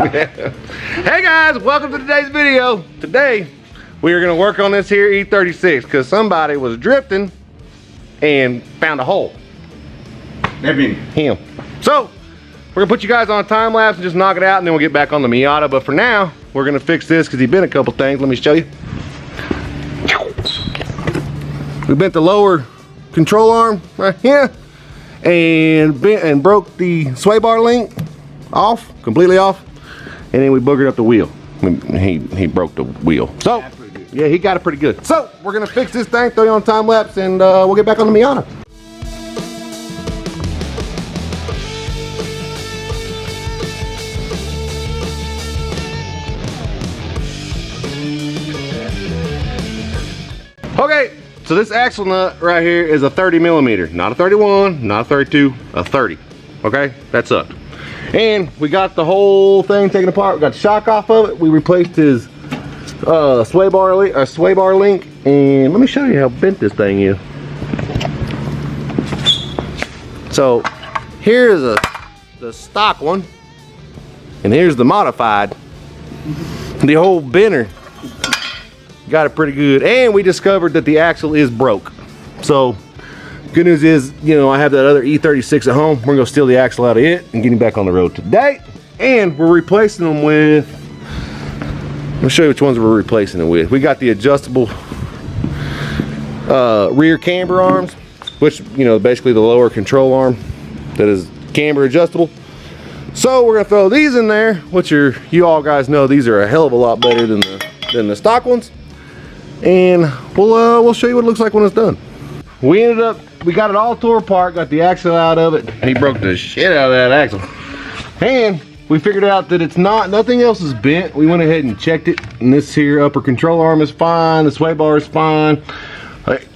Hey guys, welcome to today's video. Today we are going to work on this here E36 because somebody was drifting and found a hole. That mean Him. So we're gonna put you guys on a time lapse and just knock it out, and then we'll get back on the Miata. But for now, we're gonna fix this because he bent a couple things. Let me show you. We bent the lower control arm right here and broke the sway bar link off, completely off, and then we boogered up the wheel. He broke the wheel. So yeah, he got it pretty good. So we're gonna fix this thing, throw you on time lapse, and we'll get back on the Miata. Okay, so this axle nut right here is a 30 millimeter, not a 31, not a 32, a 30. Okay, that sucked. And we got the whole thing taken apart. We got the shock off of it. We replaced his sway bar link, and let me show you how bent this thing is. So here's the stock one, and here's the modified. The whole bender got it pretty good, and we discovered that the axle is broke. So good news is, you know, I have that other E36 at home. We're gonna steal the axle out of it and get him back on the road today. And we're replacing them with, I'll show you which ones we're replacing it with. We got the adjustable rear camber arms, which, you know, basically the lower control arm that is camber adjustable. So we're gonna throw these in there, which are, you all guys know, these are a hell of a lot better than the stock ones. And we'll show you what it looks like when it's done. We got it all tore apart, got the axle out of it, and he broke the shit out of that axle. And we figured out that it's nothing else is bent. We went ahead and checked it, and this here upper control arm is fine, the sway bar is fine,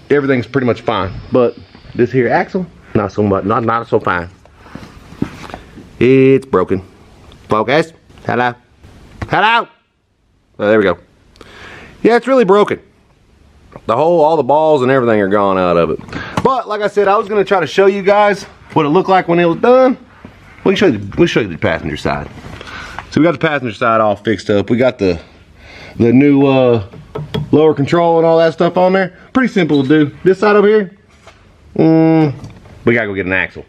everything's pretty much fine. But this here axle, not so much, not so fine. It's broken. Focus. Hello. Hello. Oh, there we go. Yeah, it's really broken. All the balls and everything are gone out of it. But like I said, I was gonna try to show you guys what it looked like when it was done. We'll show you the passenger side. So we got the passenger side all fixed up. We got the new lower control and all that stuff on there. Pretty simple to do. This side over here, we gotta go get an axle.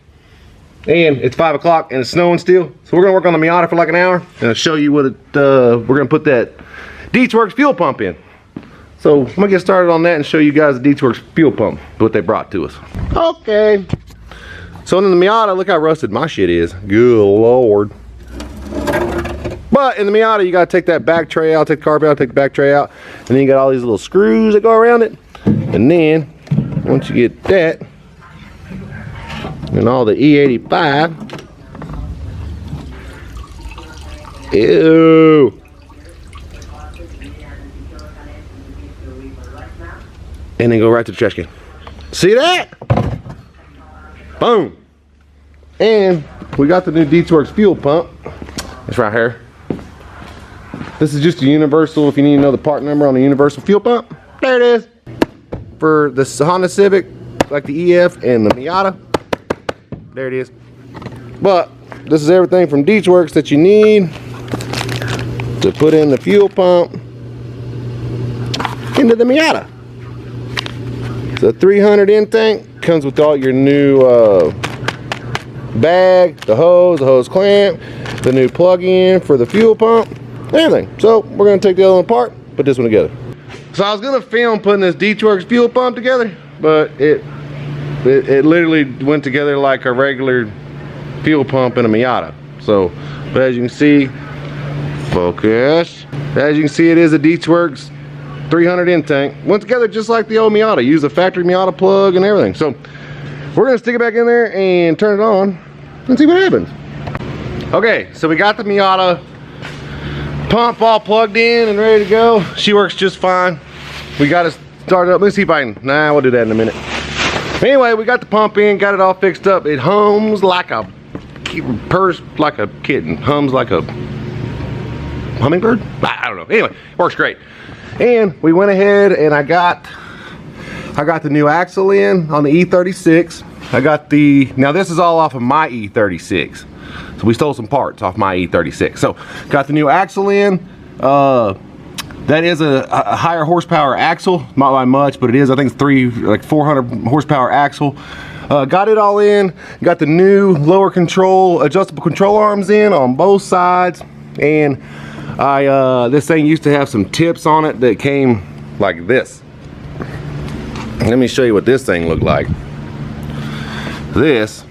And it's 5 o'clock and it's snowing still. So we're gonna work on the Miata for like an hour, and I'll show you what it, we're gonna put that Dwerks fuel pump in. So I'm gonna get started on that and show you guys the Dwerks fuel pump, what they brought to us. Okay. So in the Miata, look how rusted my shit is. Good Lord. But in the Miata, you gotta take that back tray out, take the carpet out, take the back tray out, and then you got all these little screws that go around it. And then once you get that, and all the E85, ew. And then go right to the trash can. See that? Boom. And we got the new Dwerks fuel pump. It's right here. This is just a universal, if you need to know the part number on the universal fuel pump. There it is. For the Honda Civic, like the EF and the Miata. There it is. But this is everything from Dwerks that you need to put in the fuel pump into the Miata. The 300 in tank comes with all your new bag, the hose clamp, the new plug-in for the fuel pump, everything. So we're gonna take the other one apart, put this one together. So I was gonna film putting this Dwerks fuel pump together, but it literally went together like a regular fuel pump in a Miata. So, but as you can see, focus. As you can see, it is a Dwerks 300 in tank. Went together just like the old Miata. Use the factory Miata plug and everything. So we're gonna stick it back in there and turn it on and see what happens. Okay, so we got the Miata pump all plugged in and ready to go. She works just fine. We got it started up. Let's see if I can, nah, we'll do that in a minute. Anyway, we got the pump in, got it all fixed up. It hums like a, purrs like a kitten, hums like a hummingbird? I don't know. Anyway, works great. And we went ahead and I got the new axle in on the E36. I got the, now this is all off of my E36. So we stole some parts off my E36. So got the new axle in. That is a higher horsepower axle, not by much, but it is, I think it's 400 horsepower axle. Got it all in, got the new lower control, adjustable control arms in on both sides. And this thing used to have some tips on it that came like this. Let me show you what this thing looked like. This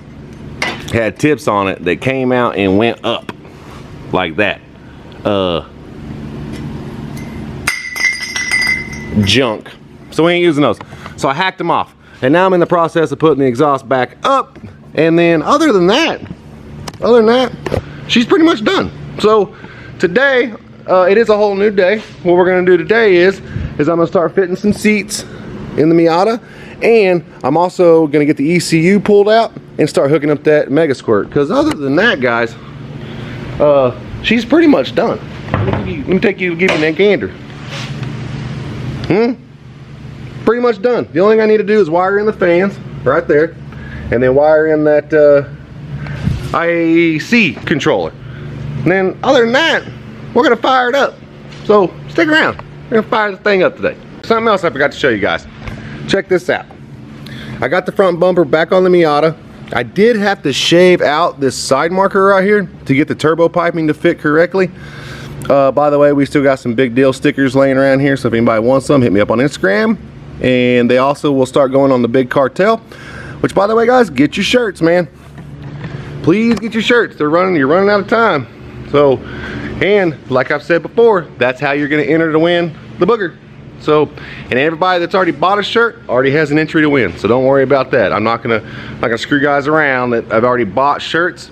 had tips on it that came out and went up like that. Junk. So we ain't using those. So I hacked them off. And now I'm in the process of putting the exhaust back up. And then other than that, she's pretty much done. So today, it is a whole new day. What we're gonna do today is I'm gonna start fitting some seats in the Miata. And I'm also gonna get the ECU pulled out and start hooking up that MegaSquirt. Because other than that, guys, she's pretty much done. Let me give you that gander. Pretty much done. The only thing I need to do is wire in the fans right there, and then wire in that IAC controller. And then other than that, we're gonna fire it up. So stick around. We're gonna fire the thing up today. Something else I forgot to show you guys. Check this out. I got the front bumper back on the Miata. I did have to shave out this side marker right here to get the turbo piping to fit correctly. By the way, we still got some big deal stickers laying around here, so if anybody wants some, hit me up on Instagram. And they also will start going on the big cartel, which, by the way, guys, get your shirts, man. Please get your shirts. You're running out of time. So, and like I've said before, that's how you're gonna enter to win the booger. So, and everybody that's already bought a shirt already has an entry to win. So don't worry about that. I'm not gonna screw guys around that I've already bought shirts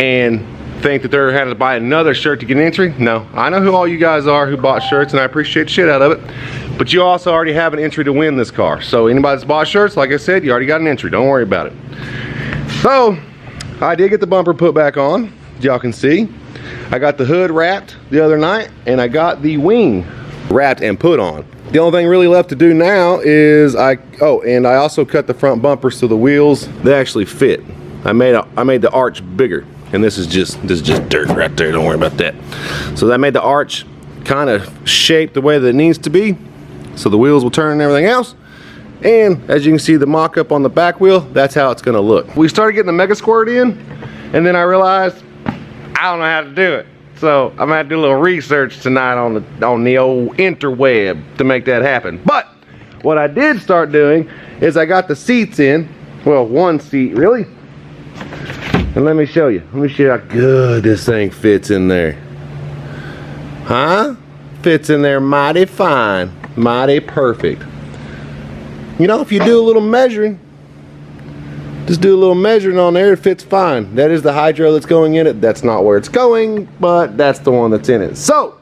and think that they're having to buy another shirt to get an entry. No, I know who all you guys are who bought shirts, and I appreciate the shit out of it. But you also already have an entry to win this car. So anybody that's bought shirts, like I said, you already got an entry. Don't worry about it. So I did get the bumper put back on, as y'all can see. I got the hood wrapped the other night, and I got the wing wrapped and put on. The only thing really left to do now is and I also cut the front bumper so the wheels, they actually fit. I made the arch bigger. And this is just dirt right there, don't worry about that. So that made the arch kind of shaped the way that it needs to be, so the wheels will turn and everything else. And as you can see, the mock-up on the back wheel, that's how it's gonna look. We started getting the MegaSquirt in, and then I realized I don't know how to do it. So I'm gonna have to do a little research tonight on the old interweb to make that happen. But what I did start doing is I got the seats in, well, one seat really. And let me show you how good this thing fits in there. Huh? Fits in there mighty fine, mighty perfect. You know, if you do a little measuring, just do a little measuring on there, it fits fine. That is the hydro that's going in it. That's not where it's going, but that's the one that's in it. So,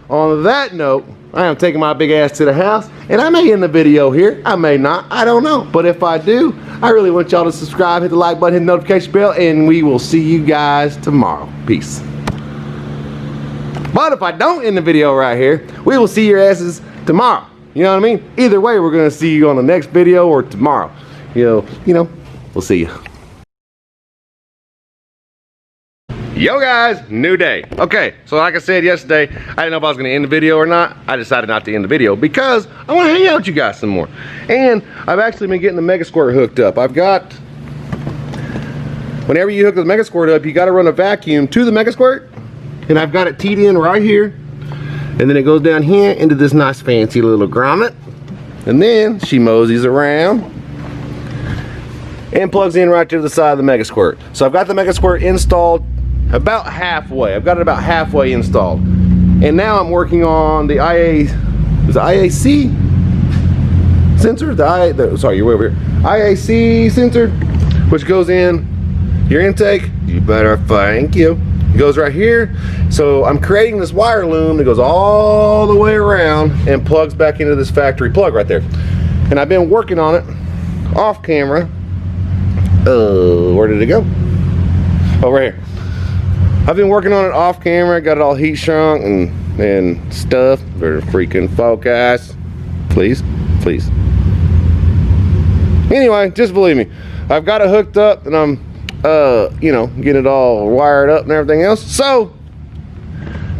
on that note, I am taking my big ass to the house, and I may end the video here, I may not, I don't know. But if I do, I really want y'all to subscribe, hit the like button, hit the notification bell, and we will see you guys tomorrow. Peace. But if I don't end the video right here, we will see your asses tomorrow. You know what I mean? Either way, we're gonna see you on the next video or tomorrow. You know, we'll see you. Yo guys, new day. Okay, so like I said yesterday, I didn't know if I was gonna end the video or not. I decided not to end the video because I wanna hang out with you guys some more. And I've actually been getting the MegaSquirt hooked up. Whenever you hook the MegaSquirt up, you gotta run a vacuum to the MegaSquirt. And I've got it teed in right here. And then it goes down here into this nice fancy little grommet. And then she moseys around and plugs in right to the side of the MegaSquirt. So I've got the MegaSquirt installed about halfway. I've got it about halfway installed. And now I'm working on the IAC sensor? Sorry, you're way over here. IAC sensor, which goes in your intake. You better thank you. It goes right here. So I'm creating this wire loom that goes all the way around and plugs back into this factory plug right there. And I've been working on it off camera. Where did it go? Oh, right here. I've been working on it off camera, got it all heat shrunk and stuff. Better freaking focus. Please, please. Anyway, just believe me. I've got it hooked up and I'm you know, get it all wired up and everything else. So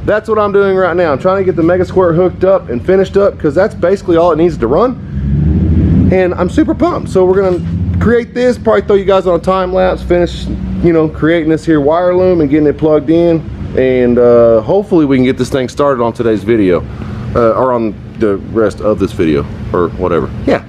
that's what I'm doing right now. I'm trying to get the MegaSquirt hooked up and finished up, because that's basically all it needs to run. And I'm super pumped. So we're gonna create this, probably throw you guys on a time lapse, finish, you know, creating this here wire loom and getting it plugged in. And hopefully we can get this thing started on today's video, or on the rest of this video, or whatever. Yeah.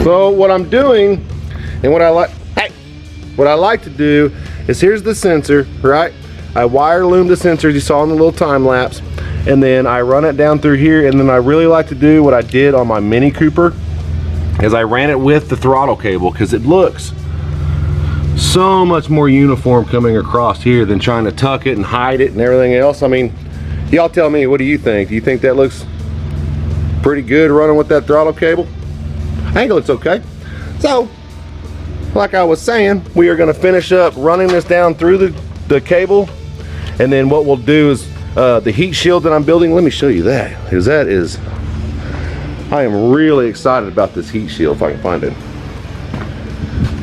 So what I'm doing, and what I like to do is, here's the sensor, right? I wire loom the sensor, as you saw in the little time lapse, and then I run it down through here. And then I really like to do what I did on my Mini Cooper, is I ran it with the throttle cable, because it looks so much more uniform coming across here than trying to tuck it and hide it and everything else. I mean, y'all tell me, what do you think? Do you think that looks pretty good running with that throttle cable? I think it looks okay. So, like I was saying, we are going to finish up running this down through the cable, and then what we'll do is the heat shield that I'm building. Let me show you that, because that is, I am really excited about this heat shield, if I can find it.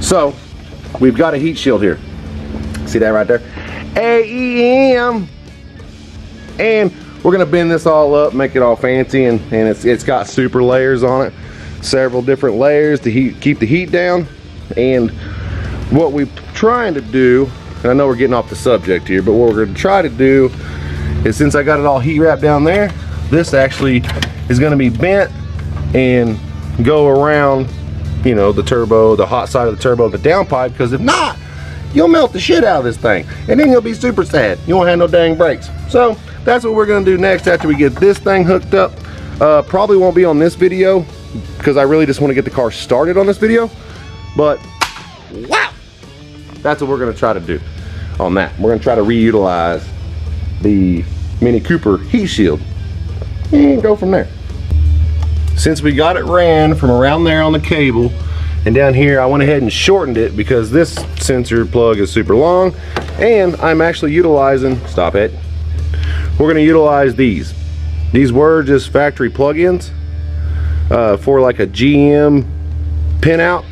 So we've got a heat shield here. See that right there? AEM. And we're going to bend this all up, make it all fancy, and it's got super layers on it. Several different layers to keep the heat down. And what we're trying to do, and I know we're getting off the subject here, but what we're going to try to do is, since I got it all heat wrapped down there, this actually is going to be bent and go around, you know, the turbo, the hot side of the turbo, the downpipe, because if not, you'll melt the shit out of this thing, and then you'll be super sad. You won't have no dang brakes. So that's what we're going to do next after we get this thing hooked up. Probably won't be on this video, because I really just want to get the car started on this video. But wow, that's what we're going to try to do on that. We're going to try to reutilize the Mini Cooper heat shield and go from there. Since we got it ran from around there on the cable and down here, I went ahead and shortened it, because this sensor plug is super long, and I'm actually utilizing, stop it, we're going to utilize these. These were just factory plug-ins for like a GM pinout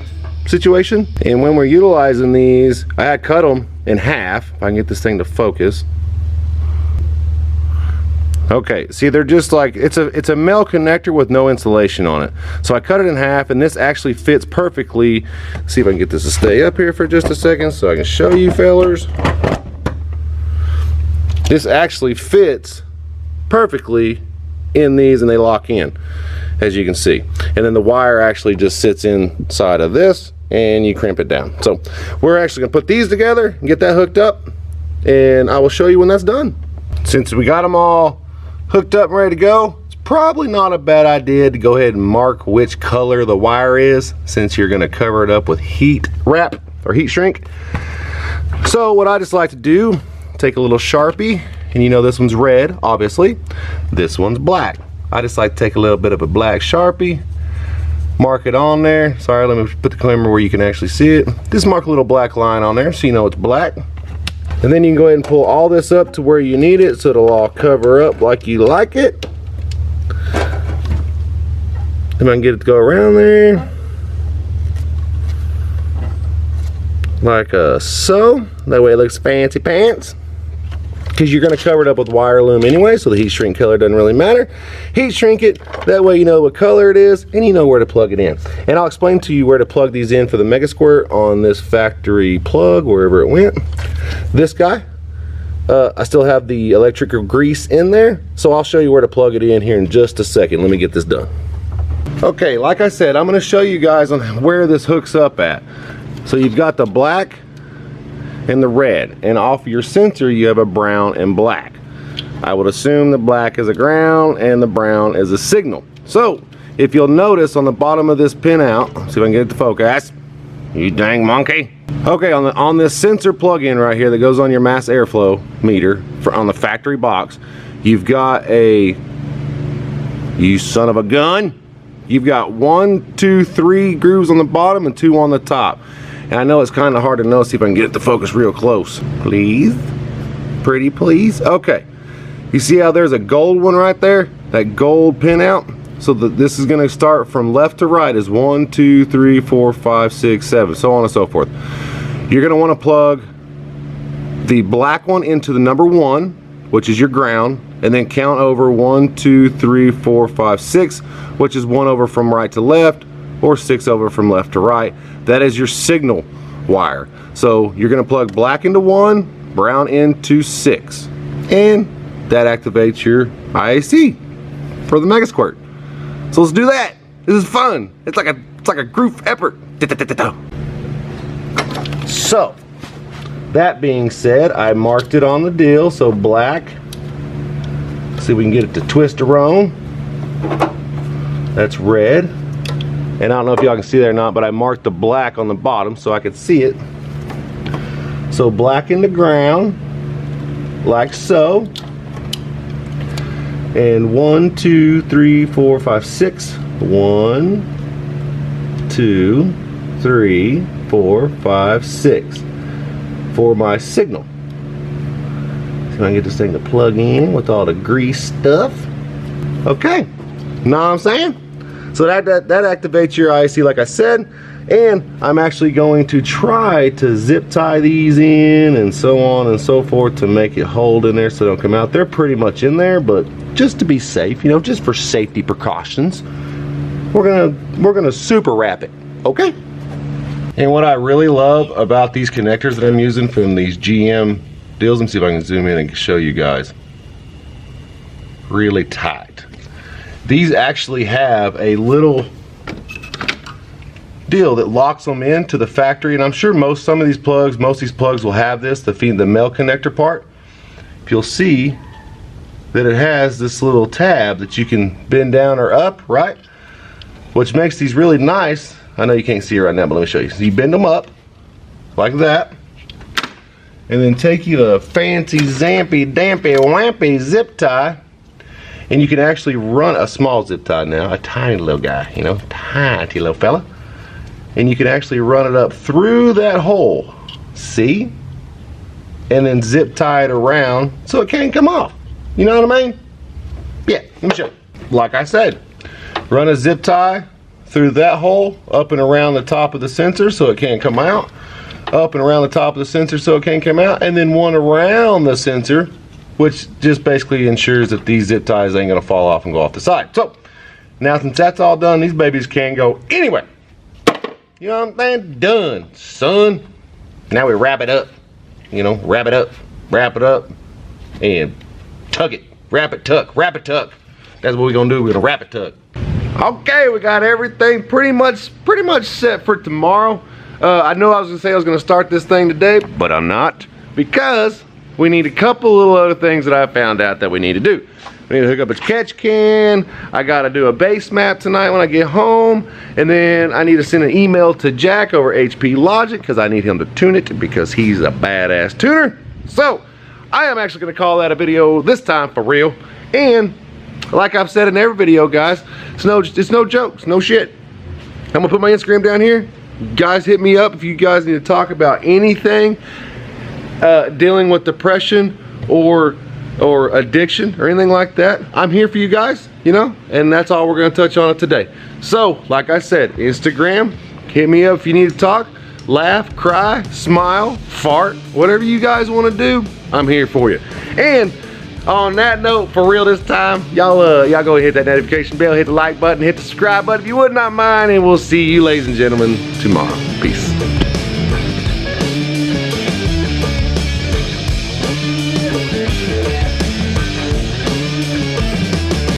situation. And when we're utilizing these, I had cut them in half. If I can get this thing to focus. Okay, see, they're just like, it's a male connector with no insulation on it. So I cut it in half, and this actually fits perfectly. Let's see if I can get this to stay up here for just a second so I can show you fellers. This actually fits perfectly in these, and they lock in, as you can see. And then the wire actually just sits inside of this, and you crimp it down. So we're actually gonna put these together and get that hooked up, and I will show you when that's done. Since we got them all hooked up and ready to go, it's probably not a bad idea to go ahead and mark which color the wire is, since you're gonna cover it up with heat wrap or heat shrink. So what I just like to do, take a little Sharpie, and you know this one's red, obviously. This one's black. I just like to take a little bit of a black Sharpie, mark it on there. Sorry, let me put the camera where you can actually see it. Just mark a little black line on there so you know it's black. And then you can go ahead and pull all this up to where you need it, so it'll all cover up like you like it. If I can get it to go around there, like so. That way it looks fancy pants. Because you're going to cover it up with wire loom anyway, so the heat shrink color doesn't really matter. Heat shrink it, that way you know what color it is, and you know where to plug it in. And I'll explain to you where to plug these in for the MegaSquirt on this factory plug, wherever it went. This guy, I still have the electrical grease in there, so I'll show you where to plug it in here in just a second. Let me get this done. Okay, like I said, I'm going to show you guys on where this hooks up at. So you've got the black and the red, and off your sensor you have a brown and black. I would assume the black is a ground and the brown is a signal. So if you'll notice on the bottom of this pinout, see if I can get it to focus, you dang monkey. Okay, on this sensor plug-in right here that goes on your mass airflow meter on the factory box, you've got a, you son of a gun, you've got 1, 2, 3 grooves on the bottom and 2 on the top. And I know it's kind of hard to know. See if I can get it to focus real close. Please. Pretty please. Okay. You see how there's a gold one right there? That gold pinout? So this is going to start from left to right as 1, 2, 3, 4, 5, 6, 7, so on and so forth. You're going to want to plug the black one into the number 1, which is your ground, and then count over 1, 2, 3, 4, 5, 6, which is 1 over from right to left, or 6 over from left to right. That is your signal wire. So you're going to plug black into 1, brown into 6, and that activates your IAC for the MegaSquirt. So let's do that. This is fun. It's like a group effort. So that being said, I marked it on the deal. So black. See if we can get it to twist around. That's red. And I don't know if y'all can see that or not, but I marked the black on the bottom so I could see it. So black in the ground, like so. And 1, 2, 3, 4, 5, 6. 1, 2, 3, 4, 5, 6 for my signal. See if I can get this thing to plug in with all the grease stuff. Okay, know what I'm saying? So that activates your IC, like I said. And I'm actually going to try to zip tie these in and so on and so forth to make it hold in there so they don't come out. They're pretty much in there, but just to be safe, you know, just for safety precautions, we're gonna super wrap it, okay? And what I really love about these connectors that I'm using from these GM deals, let me see if I can zoom in and show you guys. Really tight. These actually have a little deal that locks them into the factory, and I'm sure most of these plugs will have this, the male connector part. If you'll see that it has this little tab that you can bend down or up, right? Which makes these really nice. I know you can't see it right now, but let me show you. So you bend them up like that, and then take you a fancy zampy dampy wampy zip tie, and you can actually run a small zip tie now, a tiny little guy, you know, tiny little fella. And you can actually run it up through that hole, see? And then zip tie it around so it can't come off. You know what I mean? Yeah, let me show you. Like I said, run a zip tie through that hole, up and around the top of the sensor so it can't come out, up and around the top of the sensor so it can't come out, and then one around the sensor, which just basically ensures that these zip ties ain't gonna fall off and go off the side. So, now since that's all done, these babies can go anywhere. You know what I'm saying? Done, son. Now we wrap it up. You know, wrap it up, and tuck it. Wrap it, tuck, wrap it, tuck. That's what we're gonna do. We're gonna wrap it, tuck. Okay, we got everything pretty much set for tomorrow. I know I was gonna say I was gonna start this thing today, but I'm not, because we need a couple little other things that I found out that we need to do. We need to hook up a catch can. I gotta do a base map tonight when I get home. And then I need to send an email to Jack over HP Logic because I need him to tune it because he's a badass tuner. So I am actually gonna call that a video this time for real. And like I've said in every video, guys, it's no jokes, no shit. I'm gonna put my Instagram down here. You guys hit me up if you guys need to talk about anything dealing with depression or addiction or anything like that. I'm here for you guys, you know, and that's all we're gonna touch on it today. So, like I said, Instagram, hit me up if you need to talk, laugh, cry, smile, fart, whatever you guys wanna do, I'm here for you. And on that note, for real this time, y'all go ahead and hit that notification bell, hit the like button, hit the subscribe button if you would not mind, and we'll see you, ladies and gentlemen, tomorrow. Peace.